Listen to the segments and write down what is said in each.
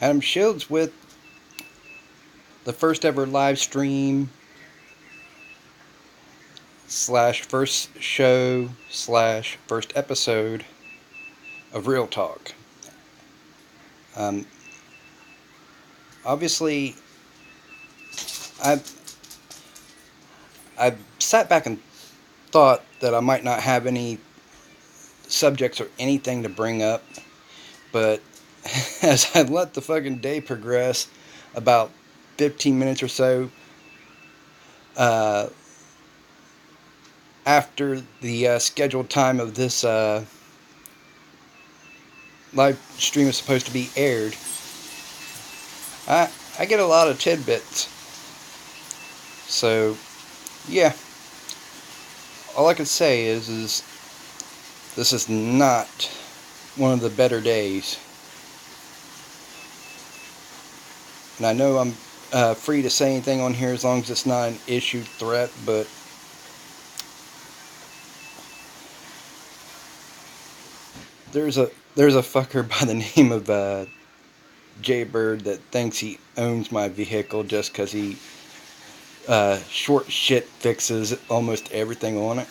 Adam Shields with the first ever live stream slash first show slash first episode of Real Talk. Um, Obviously, I've sat back and thought that I might not have any subjects or anything to bring up, but as I let the fucking day progress, about 15 minutes or so uh, after the scheduled time of this live stream is supposed to be aired, I get a lot of tidbits. So, yeah, all I can say is this is not one of the better days. And I know I'm free to say anything on here as long as it's not an issued threat, but there's a fucker by the name of Jaybird that thinks he owns my vehicle just because he short shit fixes almost everything on it.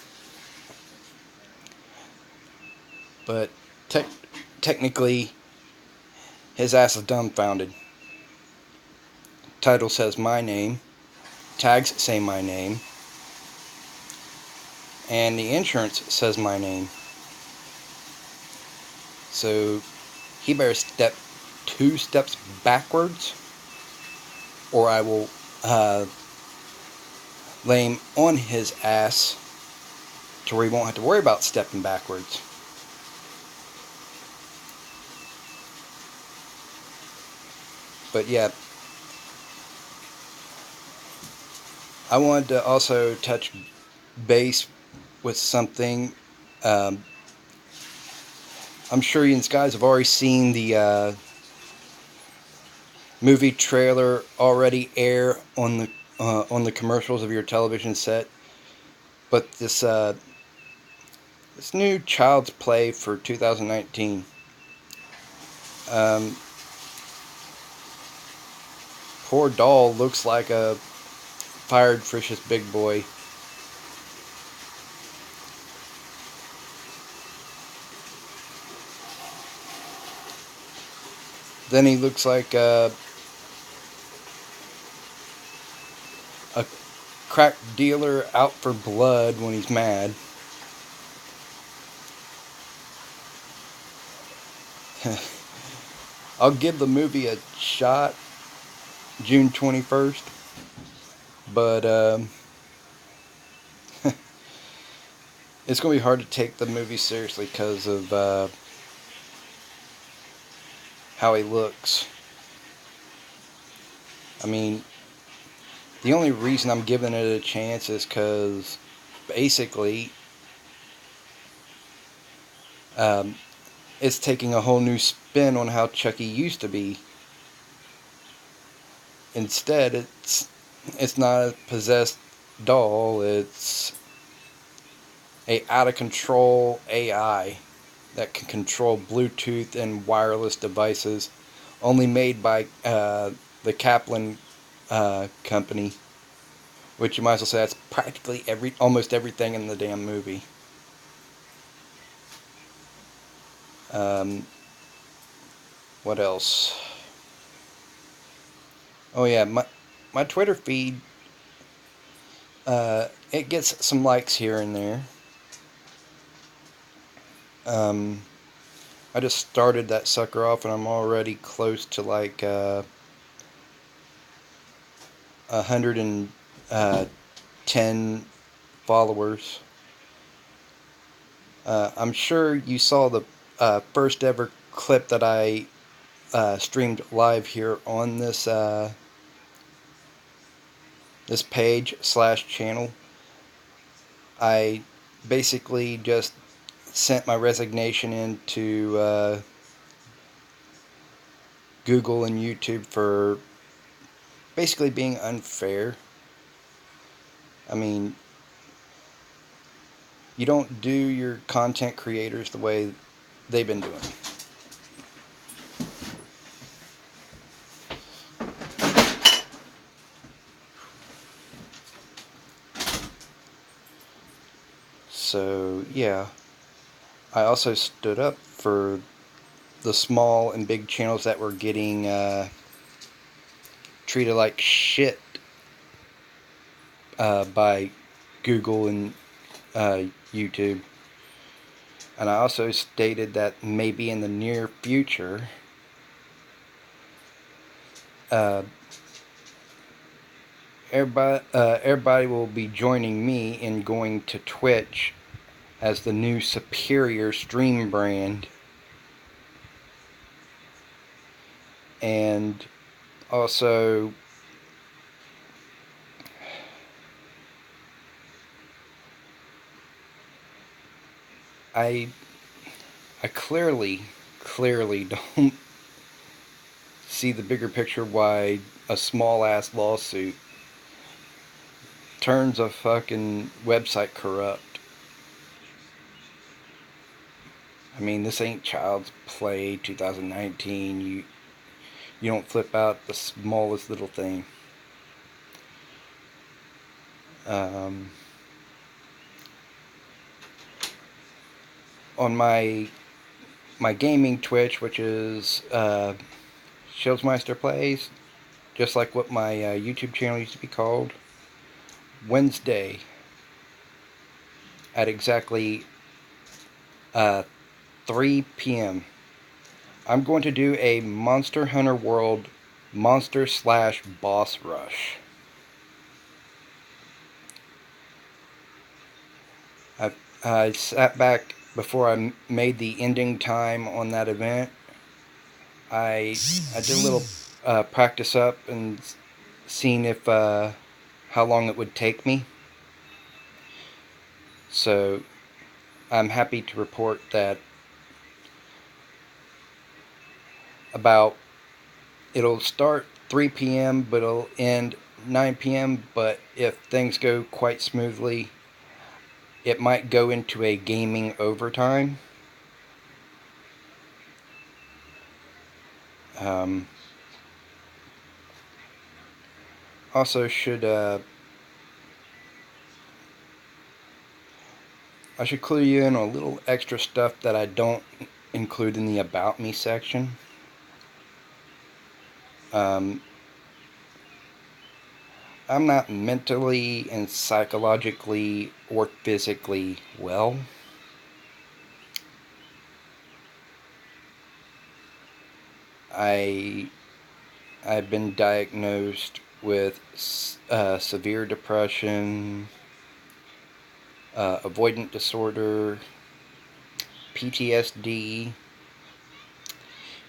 But technically, his ass is dumbfounded. Title says my name, tags say my name, and the insurance says my name. So he better step 2 steps backwards, or I will lay him on his ass to where he won't have to worry about stepping backwards. But yeah, I wanted to also touch base with something. I'm sure you guys have already seen the movie trailer already air on the commercials of your television set. But this new Child's Play for 2019. Poor doll looks like a fired Frisch's big boy. Then he looks like a crack dealer out for blood when he's mad. I'll give the movie a shot June 21st, but it's going to be hard to take the movie seriously because of how he looks. I mean, the only reason I'm giving it a chance is because basically it's taking a whole new spin on how Chucky used to be. Instead, it's not a possessed doll, it's a out of control AI that can control Bluetooth and wireless devices, only made by the Kaplan company, which you might as well say that's practically almost everything in the damn movie. What else? Oh yeah, my Twitter feed, it gets some likes here and there. I just started that sucker off and I'm already close to like 110 followers. I'm sure you saw the first ever clip that I streamed live here on this this page / channel. I basically just sent my resignation into Google and YouTube for basically being unfair. I mean, you don't do your content creators the way they've been doing. So, yeah. I also stood up for the small and big channels that were getting treated like shit by Google and YouTube. And I also stated that maybe in the near future, everybody will be joining me in going to Twitch as the new superior stream brand. And also, I clearly don't see the bigger picture why a small ass lawsuit turns a fucking website corrupt. I mean, this ain't Child's Play 2019. You don't flip out the smallest little thing. On my gaming Twitch, which is Shieldmeister Plays, just like what my YouTube channel used to be called, Wednesday at exactly 3 p.m. I'm going to do a Monster Hunter World monster/boss rush. I sat back before I made the ending time on that event. I did a little practice up and seen if how long it would take me. So I'm happy to report that it'll start 3 p.m. but it'll end 9 p.m. But if things go quite smoothly, it might go into a gaming overtime. Also, I should clue you in on a little extra stuff that I don't include in the About Me section. I'm not mentally and psychologically or physically well. I've been diagnosed with severe depression, avoidant disorder, PTSD,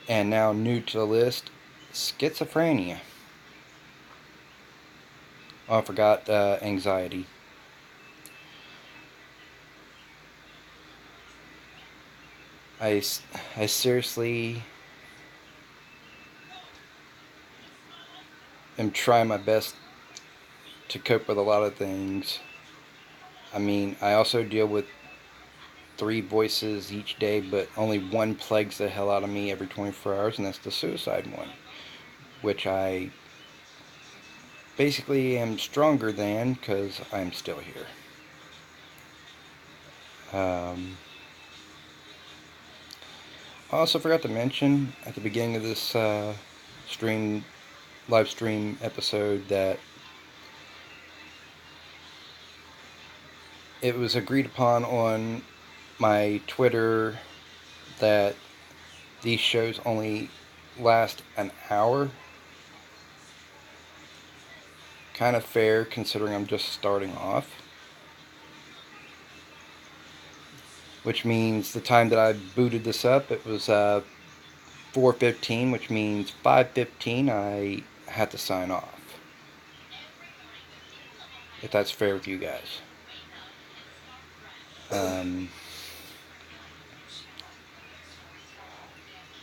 and now new to the list, schizophrenia. Oh, I forgot anxiety. I seriously am trying my best to cope with a lot of things. I mean, I also deal with 3 voices each day, but only one plagues the hell out of me every 24 hours, and that's the suicide one, which I basically am stronger than because I'm still here. I also forgot to mention at the beginning of this live stream episode that it was agreed upon on my Twitter that these shows only last an hour. Kind of fair considering I'm just starting off. Which means the time that I booted this up, it was 4:15, which means 5:15 I had to sign off. If that's fair with you guys.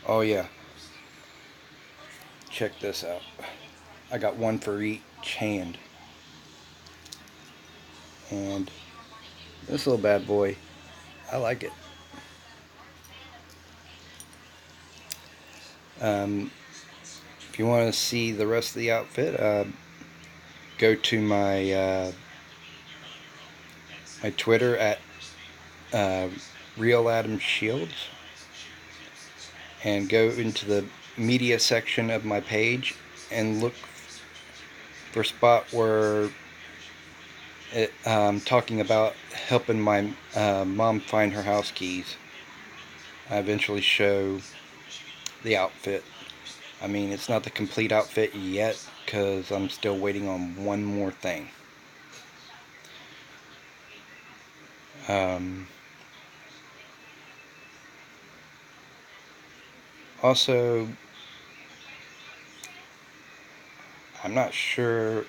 Oh yeah. Check this out. I got one for each hand. And this little bad boy, I like it. If you want to see the rest of the outfit, go to my my Twitter at uh, Real Adam Shields and go into the media section of my page and look for a spot where talking about helping my mom find her house keys. I eventually show the outfit. I mean, it's not the complete outfit yet because I'm still waiting on one more thing. Um, also, I'm not sure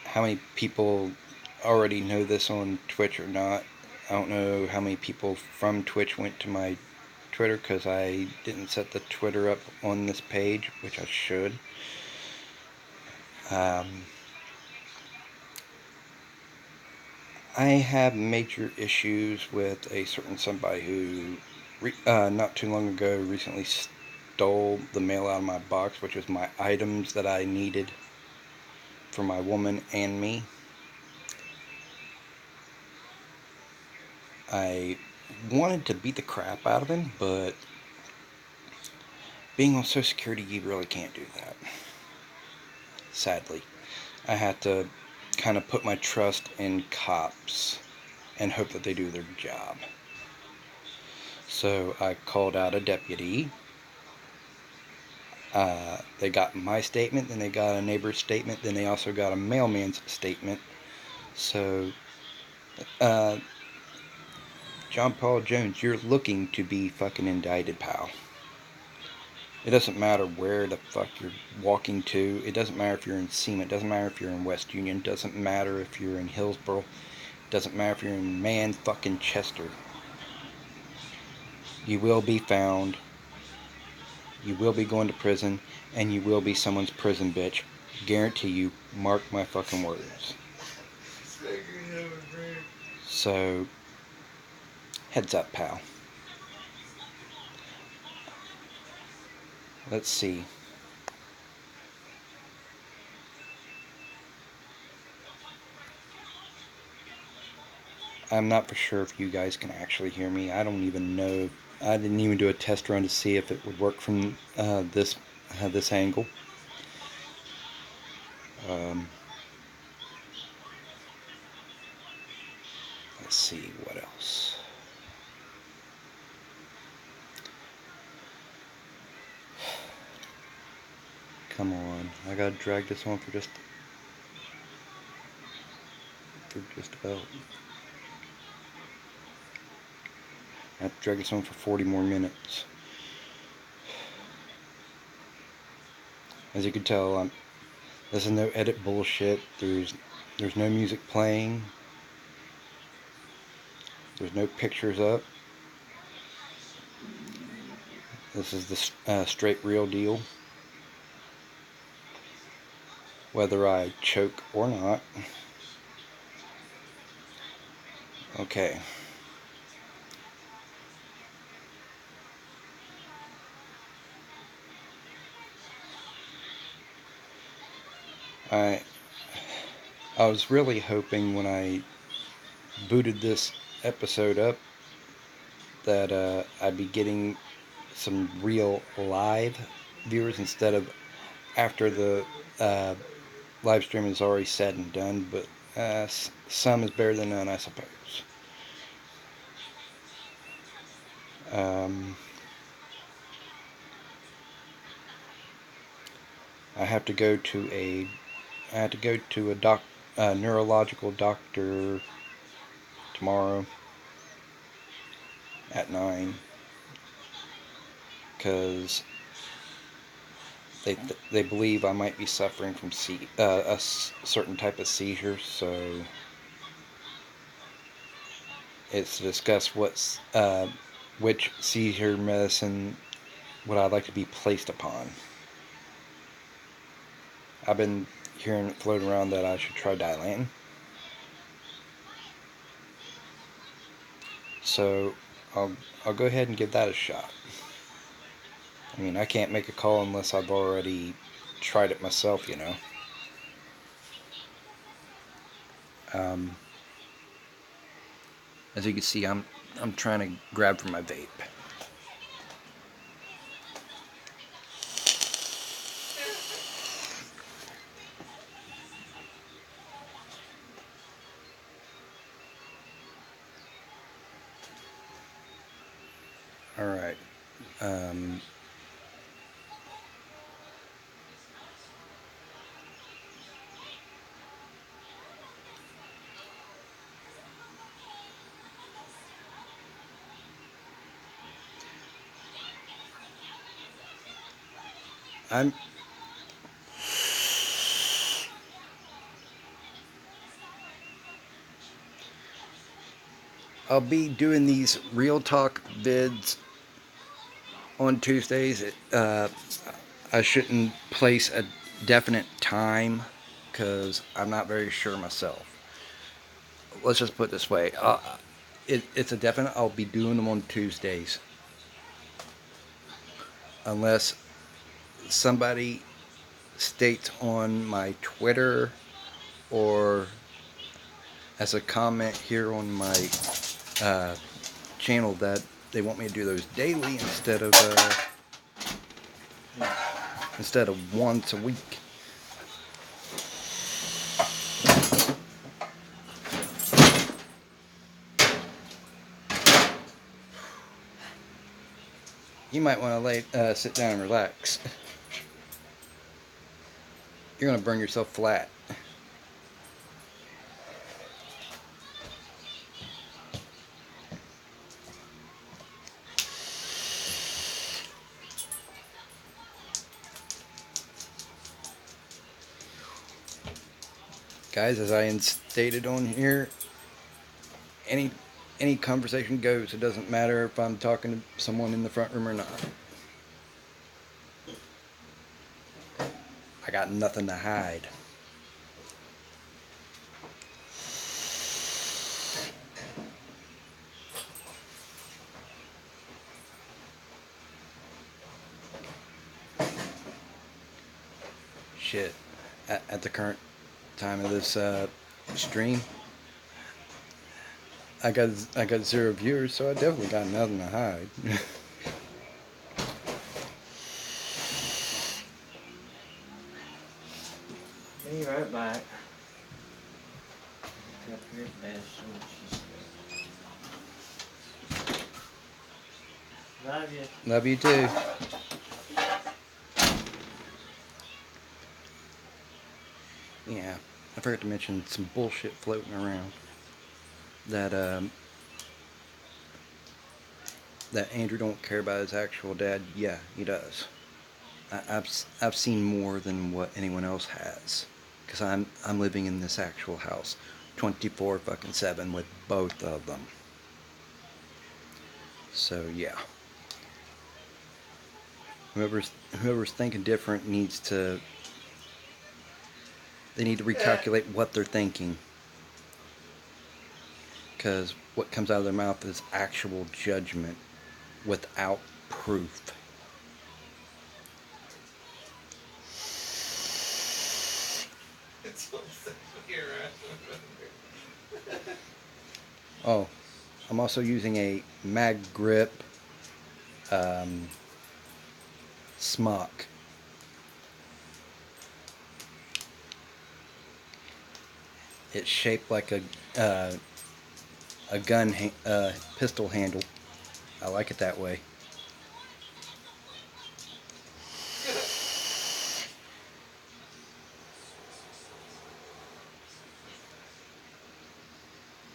how many people already know this on Twitch or not. I don't know how many people from Twitch went to my Twitter because I didn't set the Twitter up on this page, which I should. I have major issues with a certain somebody who not too long ago recently stole the mail out of my box, which was my items that I needed for my woman and me. I wanted to beat the crap out of him, but being on Social Security, you really can't do that. Sadly, I had to kind of put my trust in cops and hope that they do their job. So I called out a deputy. They got my statement, then they got a neighbor's statement, then they also got a mailman's statement. So, John Paul Jones, you're looking to be fucking indicted, pal. It doesn't matter where the fuck you're walking to. It doesn't matter if you're in SEMA. It doesn't matter if you're in West Union. It doesn't matter if you're in Hillsboro. It doesn't matter if you're in fucking Chester. You will be found. You will be going to prison. And you will be someone's prison bitch. Guarantee you. Mark my fucking words. So, heads up, pal. Let's see. I'm not for sure if you guys can actually hear me. I don't even know. I didn't even do a test run to see if it would work from this angle. Let's see what else. Come on, I gotta drag this on for just about. I have to drag this on for 40 more minutes. As you can tell, this is no edit bullshit. There's no music playing. There's no pictures up. This is the straight real deal. Whether I choke or not. Okay. I was really hoping when I booted this episode up that I'd be getting some real live viewers instead of after the live stream is already said and done, but some is better than none, I suppose. I have to go to a neurological doctor tomorrow at 9 because they believe I might be suffering from a certain type of seizure, so it's to discuss which seizure medicine would I like to be placed upon. I've been hearing it floating around that I should try Dilan. So I'll go ahead and give that a shot. I mean, I can't make a call unless I've already tried it myself, you know. As you can see, I'm I'm trying to grab for my vape. All right. Um, I'm I'll be doing these real talk vids on Tuesdays. I shouldn't place a definite time because I'm not very sure myself. Let's just put it this way. It's a definite I'll be doing them on Tuesdays. Unless somebody states on my Twitter or as a comment here on my uh, channel that they want me to do those daily instead of once a week. You might want to sit down and relax. You're going to burn yourself flat. Guys, as I stated on here, any conversation goes. It doesn't matter if I'm talking to someone in the front room or not. I got nothing to hide. Shit. At the current time of this stream, I got 0 viewers, so I definitely got nothing to hide. Be right back. Pick up your best what she said. Love you. Love you too. Yeah, I forgot to mention some bullshit floating around that Andrew don't care about his actual dad. Yeah, he does. I've seen more than what anyone else has, because I'm living in this actual house, 24/7 with both of them. So yeah, whoever's thinking different they need to recalculate what they're thinking, because what comes out of their mouth is actual judgment without proof. Oh, I'm also using a mag grip smock. It's shaped like a pistol handle. I like it that way.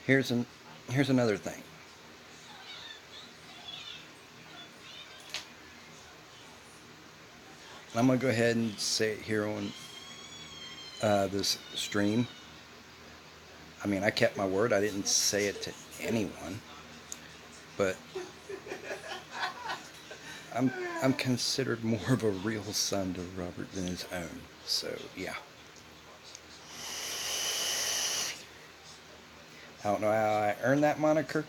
Here's another thing. I'm gonna go ahead and say it here on this stream. I mean, I kept my word. I didn't say it to anyone, but I'm considered more of a real son to Robert than his own. So yeah. I don't know how I earned that moniker.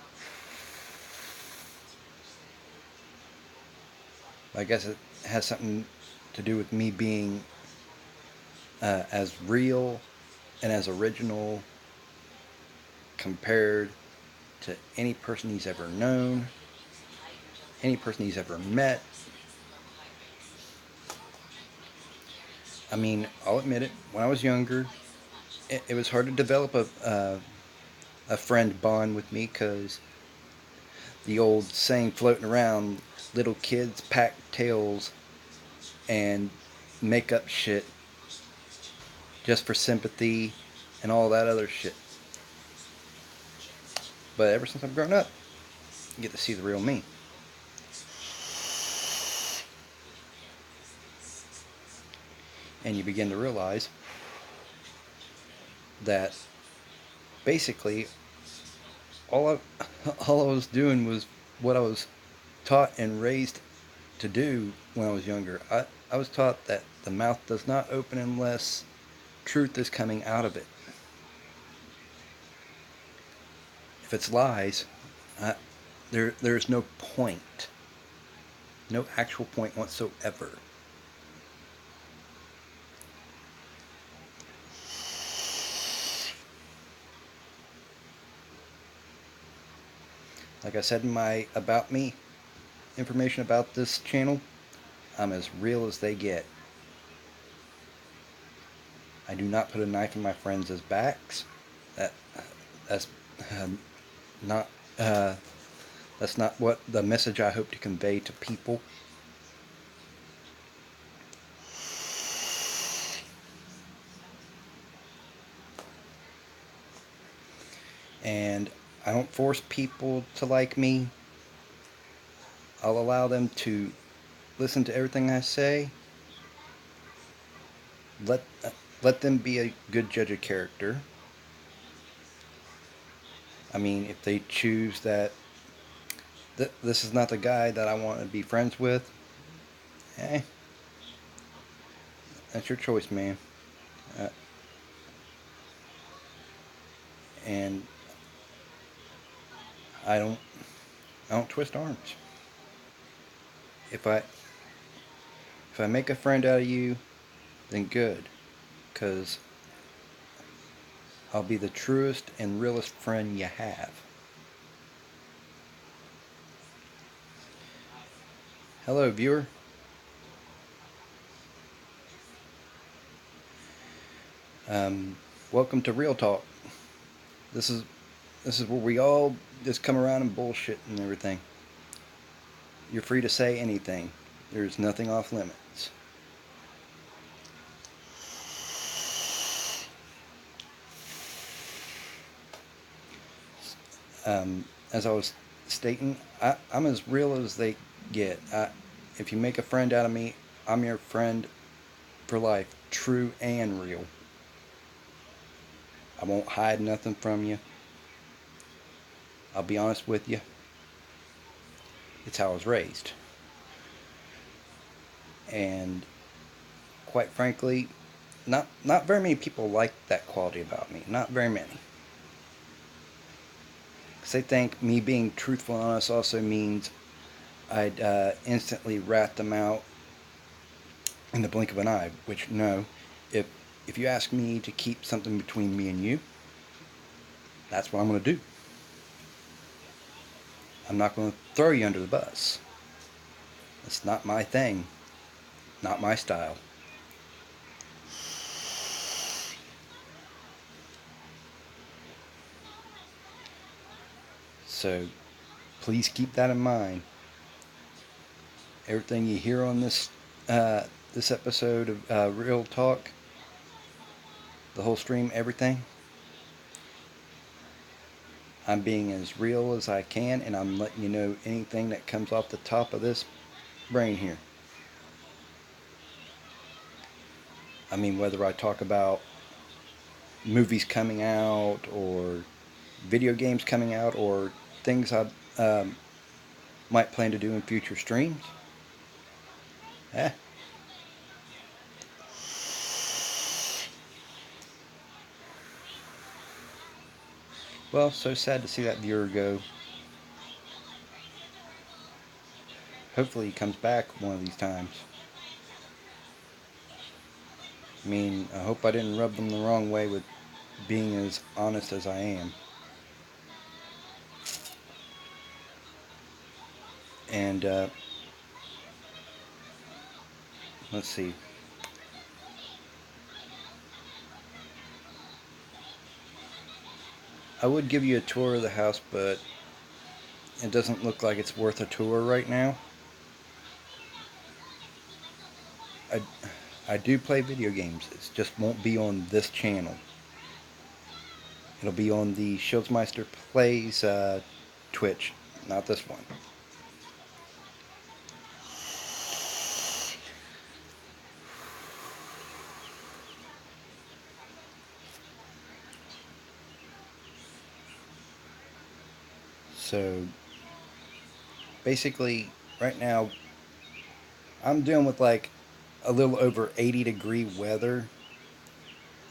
I guess it has something to do with me being as real and as original compared to any person he's ever known, any person he's ever met. I mean, I'll admit it, when I was younger, it was hard to develop a friend bond with me because the old saying floating around, little kids pack tails and make up shit just for sympathy and all that other shit. But ever since I've grown up, you get to see the real me. And you begin to realize that basically all I, all I was doing was what I was taught and raised to do when I was younger. I was taught that the mouth does not open unless truth is coming out of it. If it's lies, I, there's no point, no actual point whatsoever. Like I said in my About Me information about this channel, I'm as real as they get. I do not put a knife in my friends' backs. That that's not uh, that's not what the message I hope to convey to people. And I don't force people to like me. I'll allow them to listen to everything I say. Let let them be a good judge of character. I mean, if they choose that this is not the guy that I want to be friends with, eh, that's your choice, man. Uh, and I don't I don't twist arms. If I make a friend out of you, then good, because I'll be the truest and realest friend you have. Hello, viewer. Um, Welcome to Real Talk. This is where we all just come around and bullshit and everything. You're free to say anything. There's nothing off limits. As I was stating, I'm as real as they get. If you make a friend out of me, I'm your friend for life, true and real. I won't hide nothing from you. I'll be honest with you. It's how I was raised. And quite frankly, not very many people like that quality about me. Not very many. Because they think me being truthful and honest also means I'd instantly rat them out in the blink of an eye. Which, no. If you ask me to keep something between me and you, that's what I'm going to do. I'm not going to throw you under the bus. It's not my thing. Not my style. So please keep that in mind. Everything you hear on this episode of Real Talk, the whole stream, everything, I'm being as real as I can, and I'm letting you know anything that comes off the top of this brain here. I mean, whether I talk about movies coming out or video games coming out or things I might plan to do in future streams. Eh. Well, so sad to see that viewer go. Hopefully he comes back one of these times. I mean, I hope I didn't rub them the wrong way with being as honest as I am. And let's see. I would give you a tour of the house, but it doesn't look like it's worth a tour right now. I, I do play video games. It just won't be on this channel. It'll be on the Shieldsmeister Plays Twitch, not this one. So basically, right now, I'm dealing with like a little over 80-degree weather.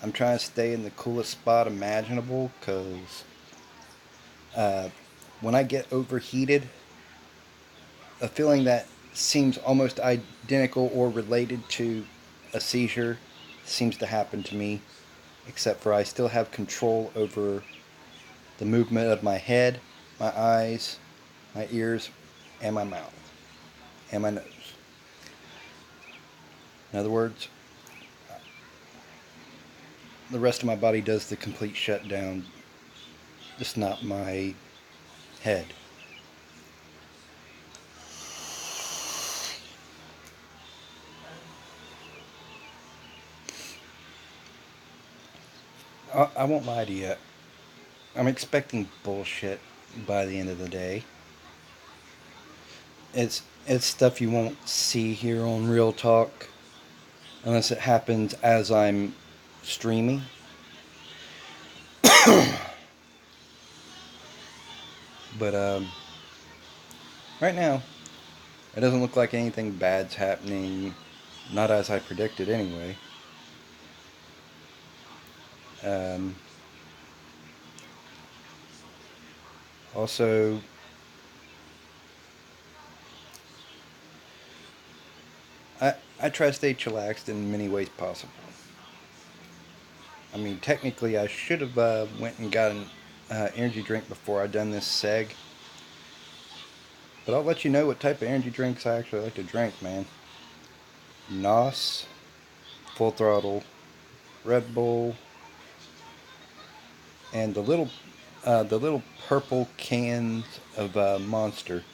I'm trying to stay in the coolest spot imaginable because uh, when I get overheated, a feeling that seems almost identical or related to a seizure seems to happen to me, except for I still have control over the movement of my head, my eyes, my ears, and my mouth, and my nose. In other words, the rest of my body does the complete shutdown, just not my head. I won't lie to you. I'm expecting bullshit by the end of the day. It's stuff you won't see here on Real Talk unless it happens as I'm streaming. But right now, it doesn't look like anything bad's happening. Not as I predicted, anyway. Um, also, I try to stay chillaxed in many ways possible. I mean, technically, I should have went and got an energy drink before I done this seg. But I'll let you know what type of energy drinks I actually like to drink, man. NOS, Full Throttle, Red Bull, and the little purple cans of Monster.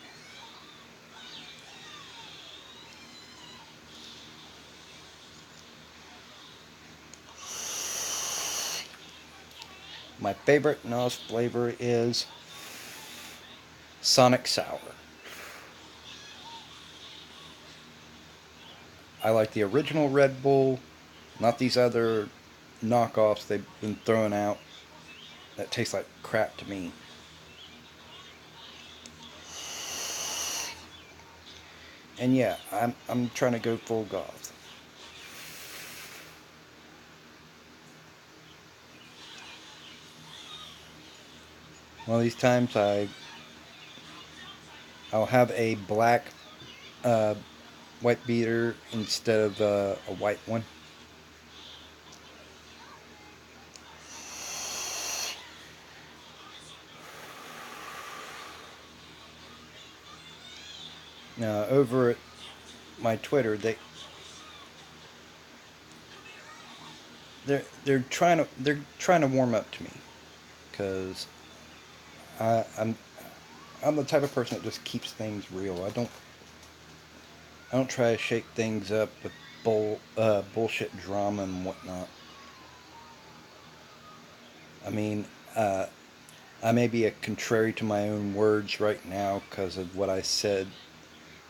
My favorite NOS flavor is Sonic Sour. I like the original Red Bull, not these other knockoffs they've been throwing out that taste like crap to me. And yeah, I'm trying to go full goth. One of these times I'll have a black uh, white beater instead of a white one. Now over at my Twitter, they're trying to warm up to me because I'm I'm the type of person that just keeps things real. I don't try to shake things up with bullshit drama and whatnot. I mean, I may be a contrary to my own words right now because of what I said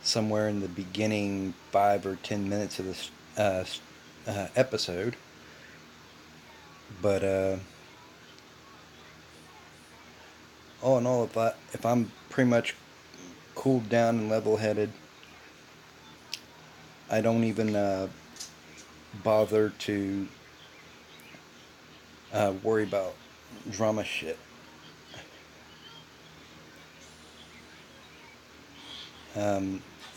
somewhere in the beginning 5 or 10 minutes of this episode. But all in all, if I'm pretty much cooled down and level-headed, I don't even bother to worry about drama shit.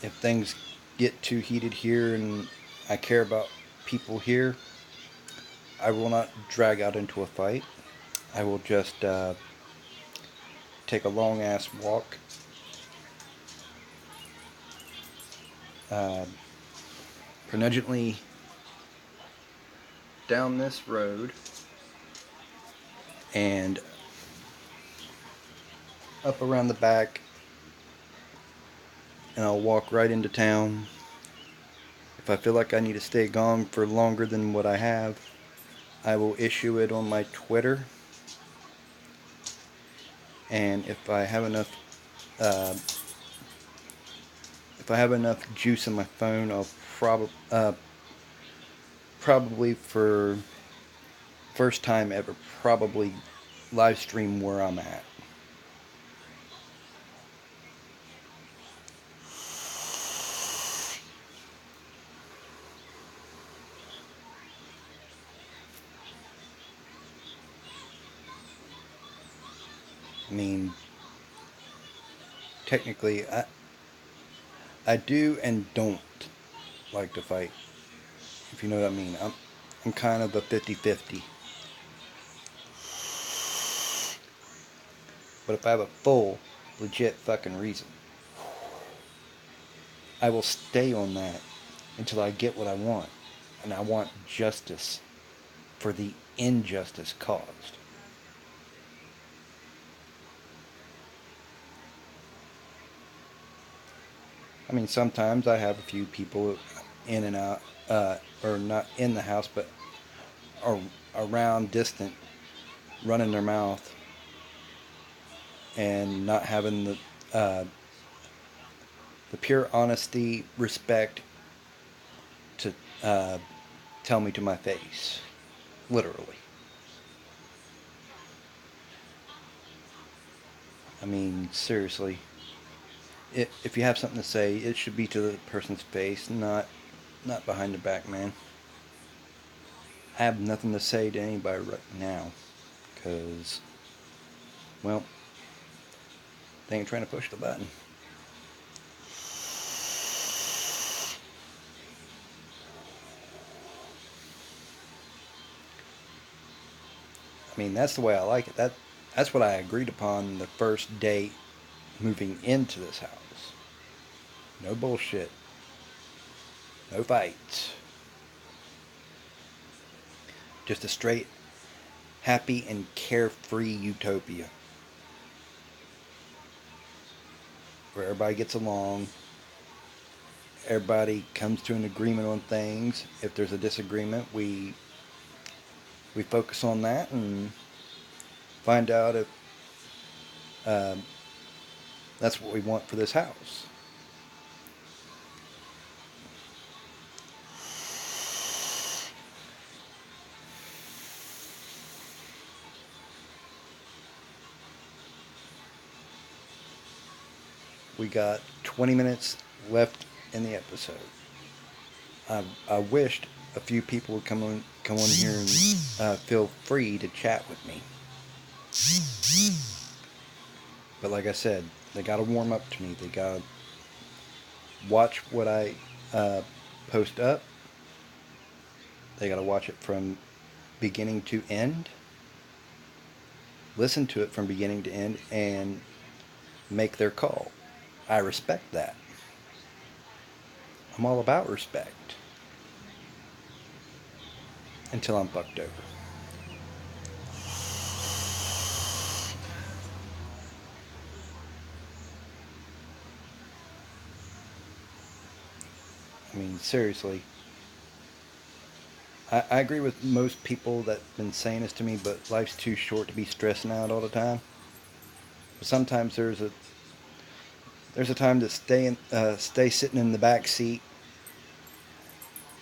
If things get too heated here and I care about people here, I will not drag out into a fight. I will just take a long ass walk Pregnantly down this road and up around the back, and I'll walk right into town. If I feel like I need to stay gone for longer than what I have, I will issue it on my Twitter. And uh, if I have enough juice in my phone, I'll probably for first time ever, probably live stream where I'm at. I mean, technically, I do and don't like to fight, if you know what I mean. I'm kind of a 50-50. But if I have a full, legit fucking reason, I will stay on that until I get what I want. And I want justice for the injustice caused. I mean, sometimes I have a few people in and out, or not in the house, but are around distant, running their mouth and not having the pure honesty, respect to tell me to my face, literally. I mean, seriously, if you have something to say, it should be to the person's face, not behind their back, man. I have nothing to say to anybody right now, because, well, they ain't trying to push the button. I mean, that's the way I like it. That's what I agreed upon the first day moving into this house. No bullshit. No fights. Just a straight, happy, and carefree utopia. Where everybody gets along. Everybody comes to an agreement on things. If there's a disagreement, we focus on that and find out if um, that's what we want for this house. We got 20 minutes left in the episode. I wished a few people would come on here and feel free to chat with me. But like I said, they got to warm up to me. They got to watch what I post up. They got to watch it from beginning to end. Listen to it from beginning to end and make their call. I respect that. I'm all about respect. Until I'm fucked over. I mean, seriously. I agree with most people that've been saying this to me, but life's too short to be stressing out all the time. But sometimes there's a time to stay sitting in the back seat,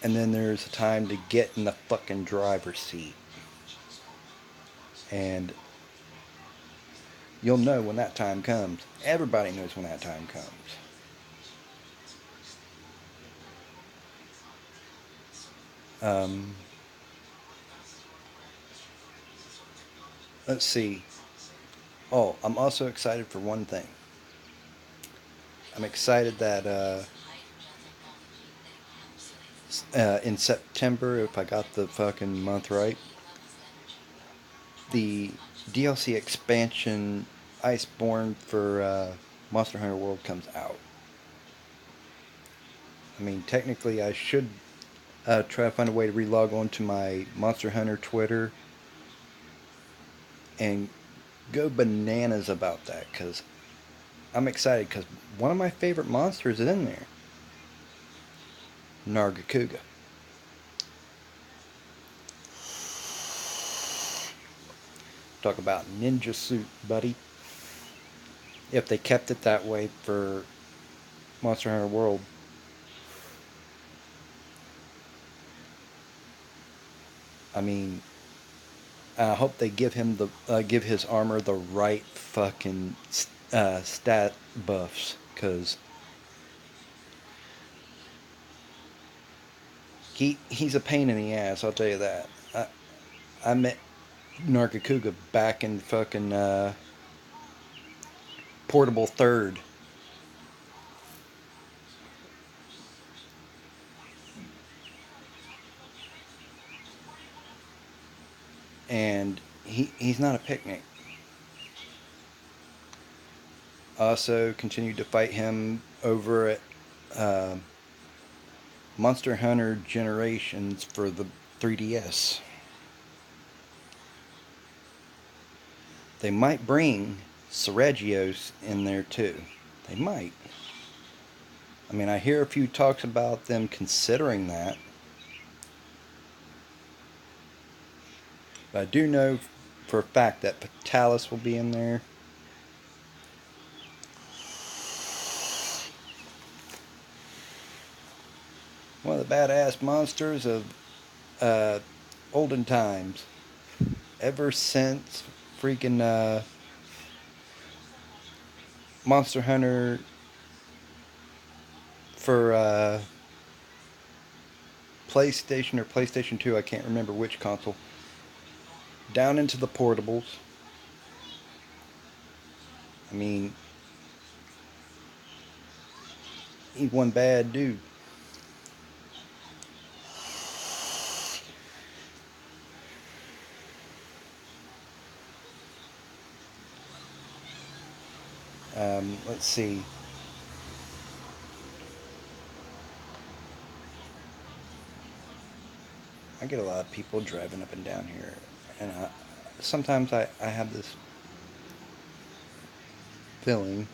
and then there's a time to get in the fucking driver's seat. And you'll know when that time comes. Everybody knows when that time comes. Um, let's see. Oh, I'm also excited for one thing. I'm excited that in September, if I got the fucking month right, the DLC expansion Iceborne for Monster Hunter World comes out. I mean, technically, I should try to find a way to relog onto my Monster Hunter Twitter and go bananas about that because I'm excited because one of my favorite monsters is in there, Nargacuga. Talk about ninja suit, buddy. If they kept it that way for Monster Hunter World, I mean, I hope they give him the give his armor the right fucking stat buffs, because he's a pain in the ass. I'll tell you that. I met Nargacuga back in fucking Portable Third, and he's not a picnic. Also continued to fight him over at uh, Monster Hunter Generations for the 3DS. They might bring Seregios in there too. They might. I mean, I hear a few talks about them considering that. But I do know for a fact that Patalis will be in there. One of the badass monsters of uh, olden times. Ever since freaking Monster Hunter for PlayStation or PlayStation 2, I can't remember which console, down into the portables. I mean, he's one bad dude. Let's see. I get a lot of people driving up and down here, and sometimes I have this feeling.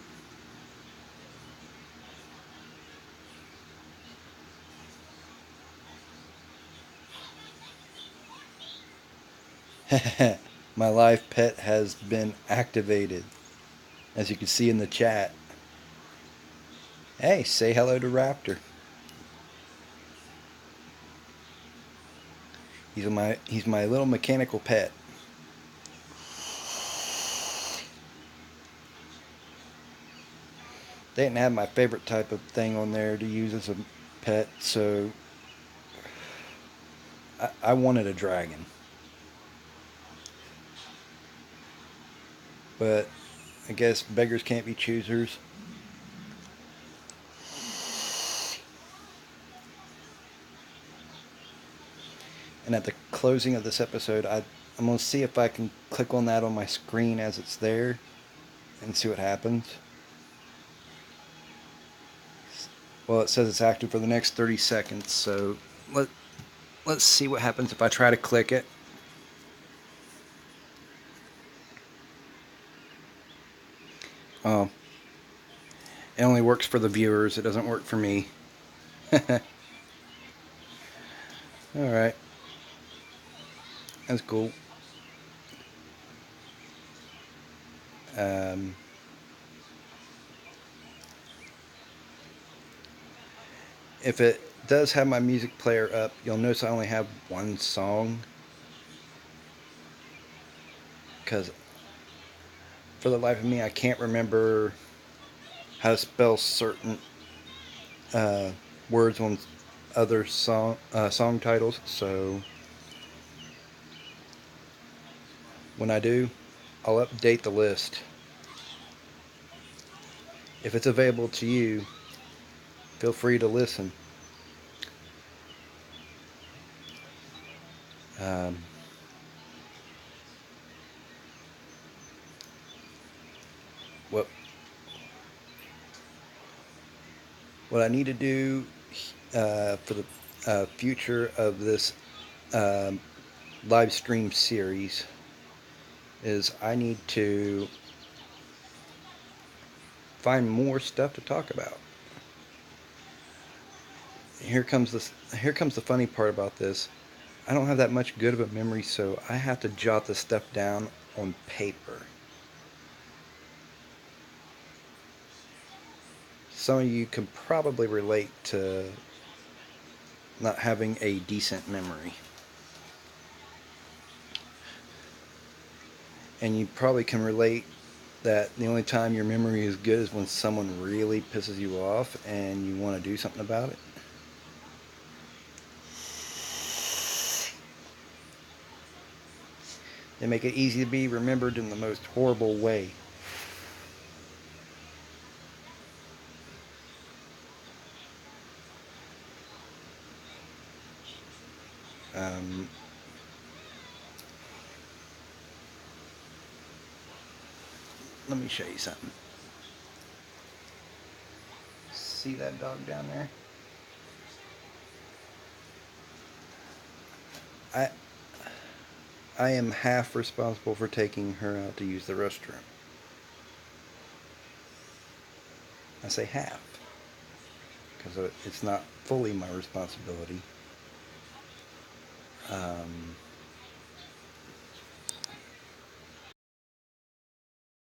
My live pet has been activated, as you can see in the chat. Hey, say hello to Raptor. He's my little mechanical pet. They didn't have my favorite type of thing on there to use as a pet, so I wanted a dragon. But I guess beggars can't be choosers. And at the closing of this episode, I'm going to see if I can click on that on my screen as it's there and see what happens. Well, it says it's active for the next 30 seconds, so let's see what happens if I try to click it. Oh, it only works for the viewers. It doesn't work for me. Alright. That's cool. Um, if it does have my music player up, you'll notice I only have one song. Because for the life of me, I can't remember how to spell certain uh, words on other song titles. So when I do, I'll update the list. If it's available to you, feel free to listen. Um, what what I need to do for the future of this um live stream series is I need to find more stuff to talk about. Here comes the funny part about this. I don't have that much good of a memory, so I have to jot this stuff down on paper. Some of you can probably relate to not having a decent memory. And you probably can relate that the only time your memory is good is when someone really pisses you off and you want to do something about it. They make it easy to be remembered in the most horrible way. Um, Let me show you something. See that dog down there? I I am half responsible for taking her out to use the restroom. I say half because it's not fully my responsibility.